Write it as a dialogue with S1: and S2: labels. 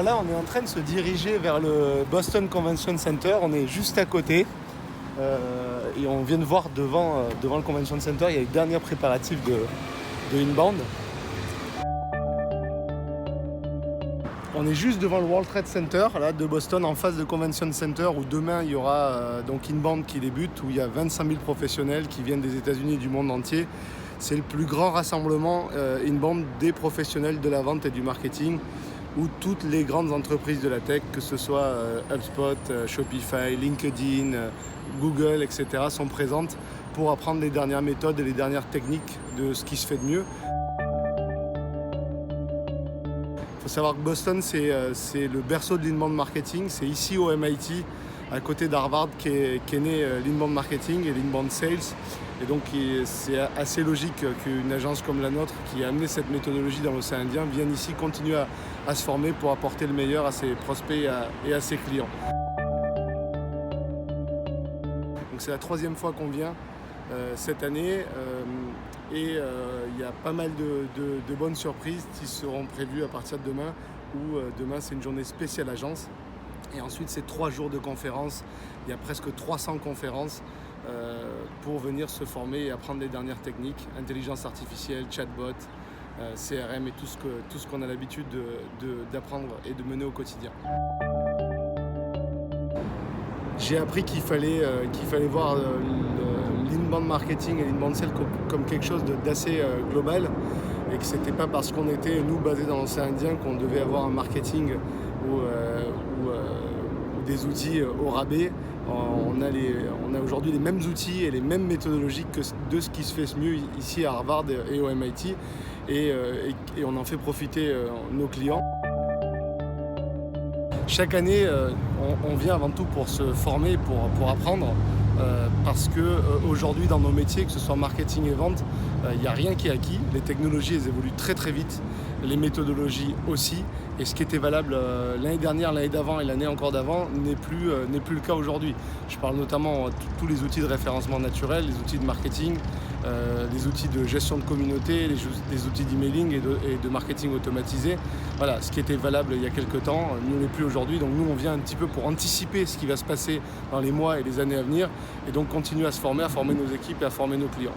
S1: là, on est en train de se diriger vers le Boston Convention Center. On est juste à côté. Et on vient de voir devant le Convention Center, il y a les derniers préparatifs de Inbound. On est juste devant le World Trade Center là, de Boston, en face de Convention Center, où demain il y aura donc Inbound qui débute, où il y a 25 000 professionnels qui viennent des États-Unis et du monde entier. C'est le plus grand rassemblement Inbound des professionnels de la vente et du marketing, où toutes les grandes entreprises de la tech, que ce soit HubSpot, Shopify, LinkedIn, Google, etc., sont présentes pour apprendre les dernières méthodes et les dernières techniques de ce qui se fait de mieux. Il faut savoir que Boston, c'est le berceau de l'inbound marketing. C'est ici au MIT, à côté d'Harvard, qu'est né l'inbound marketing et l'inbound sales. Et donc c'est assez logique qu'une agence comme la nôtre, qui a amené cette méthodologie dans l'océan Indien, vienne ici continuer à se former pour apporter le meilleur à ses prospects et à ses clients. Donc c'est la 3e fois qu'on vient cette année et il y a pas mal de bonnes surprises qui seront prévues à partir de demain, où demain c'est une journée spéciale agence. Et ensuite c'est 3 jours de conférences, il y a presque 300 conférences pour venir se former et apprendre les dernières techniques, intelligence artificielle, chatbot, CRM et tout ce qu'on a l'habitude d'apprendre et de mener au quotidien. J'ai appris qu'il fallait voir l'inbound marketing et l'inbound sales comme quelque chose d'assez global, et que c'était pas parce qu'on était, nous, basés dans l'océan Indien, qu'on devait avoir un marketing ou des outils au rabais. On a aujourd'hui les mêmes outils et les mêmes méthodologies que de ce qui se fait mieux ici à Harvard et au MIT, et on en fait profiter nos clients. Chaque année, on vient avant tout pour se former, pour apprendre, parce qu'aujourd'hui dans nos métiers, que ce soit marketing et vente, il n'y a rien qui est acquis. Les technologies, elles évoluent très très vite, les méthodologies aussi, et ce qui était valable l'année dernière, l'année d'avant et l'année encore d'avant n'est plus le cas aujourd'hui. Je parle notamment de tous les outils de référencement naturel, les outils de marketing, les outils de gestion de communauté, les outils d'emailing et de marketing automatisé. Voilà, ce qui était valable il y a quelques temps ne l'est plus aujourd'hui. Donc nous, on vient un petit peu pour anticiper ce qui va se passer dans les mois et les années à venir, et donc continuer à se former, à former nos équipes et à former nos clients.